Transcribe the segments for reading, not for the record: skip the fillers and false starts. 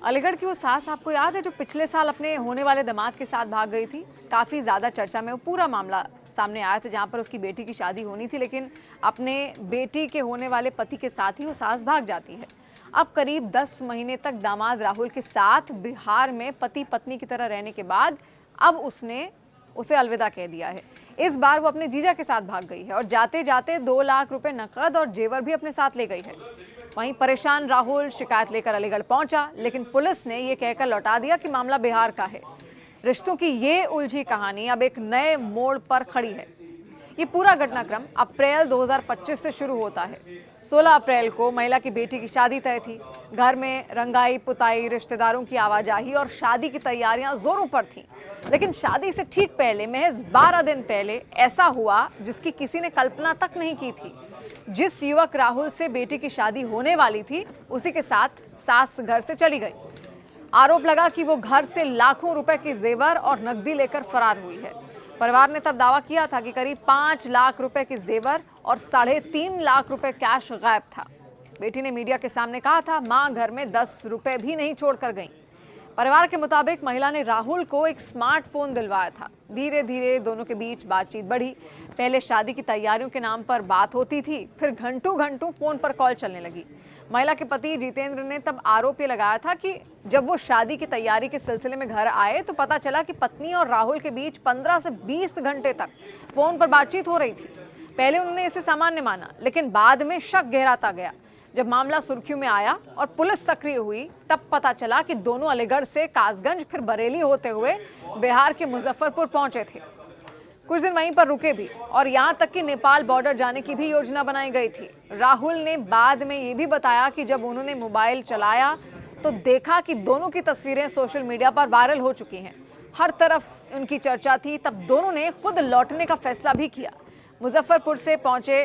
अलीगढ़ की वो सास आपको याद है जो पिछले साल अपने होने वाले दामाद के साथ भाग गई थी? काफ़ी ज़्यादा चर्चा में वो पूरा मामला सामने आया था, जहां पर उसकी बेटी की शादी होनी थी, लेकिन अपने बेटी के होने वाले पति के साथ ही वो सास भाग जाती है। अब करीब 10 महीने तक दामाद राहुल के साथ बिहार में पति पत्नी की तरह रहने के बाद अब उसने उसे अलविदा कह दिया है। इस बार वो अपने जीजा के साथ भाग गई है और जाते जाते 2 लाख रुपए नकद और जेवर भी अपने साथ ले गई है। वहीं परेशान राहुल शिकायत लेकर अलीगढ़ पहुंचा, लेकिन पुलिस ने ये कहकर लौटा दिया कि मामला बिहार का है। रिश्तों की ये उलझी कहानी अब एक नए मोड़ पर खड़ी है। ये पूरा घटनाक्रम अप्रैल 2025 से शुरू होता है। 16 अप्रैल को महिला की बेटी की शादी तय थी। घर में रंगाई पुताई, रिश्तेदारों की आवाजाही और शादी की तैयारियां जोरों पर थीं। लेकिन शादी से ठीक पहले, महज 12 दिन पहले, ऐसा हुआ जिसकी किसी ने कल्पना तक नहीं की थी। जिस युवक राहुल से बेटी की शादी होने वाली थी, उसी के साथ सास घर से चली गई। आरोप लगा कि वो घर से लाखों रुपए के जेवर और नकदी लेकर फरार हुई है। परिवार ने तब दावा किया था कि करीब 5 लाख रुपए के जेवर और 3.5 लाख रुपए कैश गायब था। बेटी ने मीडिया के सामने कहा था, मां घर में 10 रुपए भी नहीं छोड़कर गई। परिवार के मुताबिक महिला ने राहुल को एक स्मार्टफोन दिलवाया था। धीरे धीरे दोनों के बीच बातचीत बढ़ी। पहले शादी की तैयारियों के नाम पर बात होती थी, फिर घंटों घंटों फोन पर कॉल चलने लगी। महिला के पति जितेंद्र ने तब आरोप ये लगाया था कि जब वो शादी की तैयारी के सिलसिले में घर आए तो पता चला कि पत्नी और राहुल के बीच 15 से 20 घंटे तक फोन पर बातचीत हो रही थी। पहले उन्होंने इसे सामान्य माना, लेकिन बाद में शक गहराता गया। जब मामला सुर्खियों में आया और पुलिस सक्रिय हुई, तब पता चला कि दोनों अलीगढ़ से कासगंज फिर बरेली होते हुए बिहार के मुजफ्फरपुर पहुंचे थे। कुछ दिन वहीं पर रुके भी और यहां तक कि नेपाल बॉर्डर जाने की भी योजना बनाई गई थी। राहुल ने बाद में ये भी बताया कि जब उन्होंने मोबाइल चलाया तो देखा कि दोनों की तस्वीरें सोशल मीडिया पर वायरल हो चुकी हैं। हर तरफ उनकी चर्चा थी। तब दोनों ने खुद लौटने का फैसला भी किया। मुजफ्फरपुर से पहुंचे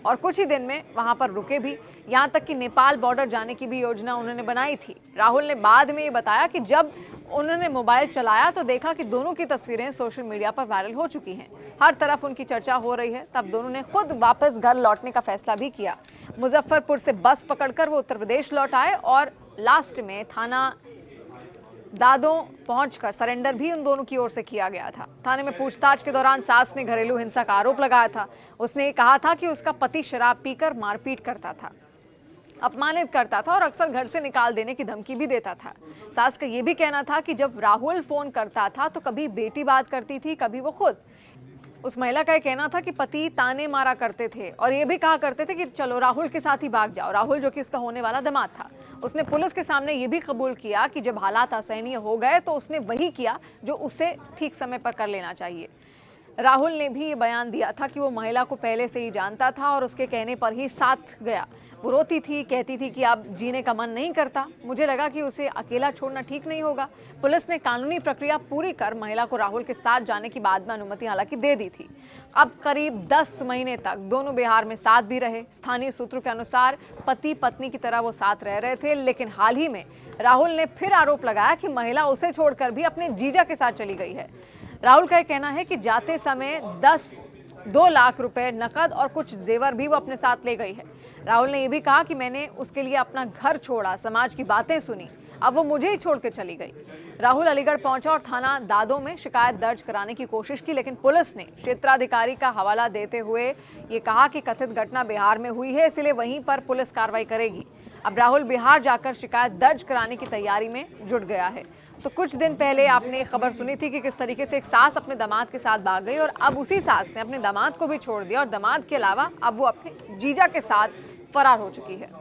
और कुछ ही दिन में वहां पर रुके भी। यहां तक कि नेपाल बॉर्डर जाने की भी योजना उन्होंने बनाई थी। राहुल ने बाद में ये बताया कि जब उन्होंने मोबाइल चलाया तो देखा कि दोनों की तस्वीरें सोशल मीडिया पर वायरल हो चुकी हैं। हर तरफ उनकी चर्चा हो रही है। तब दोनों ने खुद वापस घर लौटने का फैसला भी किया। मुजफ्फरपुर से बस पकड़कर वो उत्तर प्रदेश लौट आए और लास्ट में थाना दादों पहुंचकर सरेंडर भी उन दोनों की ओर से किया गया था। थाने में पूछताछ के दौरान सास ने घरेलू हिंसा का आरोप लगाया था। उसने कहा था कि उसका पति शराब पीकर मारपीट करता था, अपमानित करता था और अक्सर घर से निकाल देने की धमकी भी देता था। सास का यह भी कहना था कि जब राहुल फोन करता था तो कभी बेटी बात करती थी, कभी वो खुद। उस महिला का यह कहना था कि पति ताने मारा करते थे और ये भी कहा करते थे कि चलो राहुल के साथ ही भाग जाओ। राहुल जो कि उसका होने वाला दामाद था, उसने पुलिस के सामने ये भी कबूल किया कि जब हालात असहनीय हो गए तो उसने वही किया जो उसे ठीक समय पर कर लेना चाहिए। राहुल ने भी ये बयान दिया था कि वो महिला को पहले से ही जानता था और उसके कहने पर ही साथ गया। वो रोती थी, कहती थी कि अब जीने का मन नहीं करता। मुझे लगा कि उसे अकेला छोड़ना ठीक नहीं होगा। पुलिस ने कानूनी प्रक्रिया पूरी कर महिला को राहुल के साथ जाने की बाद में अनुमति हालांकि दे दी थी। अब करीब 10 महीने तक दोनों बिहार में साथ भी रहे। स्थानीय सूत्रों के अनुसार पति पत्नी की तरह वो साथ रह रहे थे, लेकिन हाल ही में राहुल ने फिर आरोप लगाया कि महिला उसे छोड़कर भी अपने जीजा के साथ चली गई है। राहुल का यह कहना है कि जाते समय 2 लाख रुपए नकद और कुछ जेवर भी वो अपने साथ ले गई है। राहुल ने यह भी कहा कि मैंने उसके लिए अपना घर छोड़ा, समाज की बातें सुनी, अब वो मुझे ही छोड़ के चली गई। राहुल अलीगढ़ पहुंचा और थाना दादों में शिकायत दर्ज कराने की कोशिश की, लेकिन पुलिस ने क्षेत्राधिकारी का हवाला देते हुए ये कहा कि कथित घटना बिहार में हुई है, इसलिए वहीं पर पुलिस कार्रवाई करेगी। अब राहुल बिहार जाकर शिकायत दर्ज कराने की तैयारी में जुट गया है। तो कुछ दिन पहले आपने खबर सुनी थी कि किस तरीके से एक सास अपने दामाद के साथ भाग गई और अब उसी सास ने अपने दामाद को भी छोड़ दिया और दामाद के अलावा अब वो अपने जीजा के साथ फरार हो चुकी है।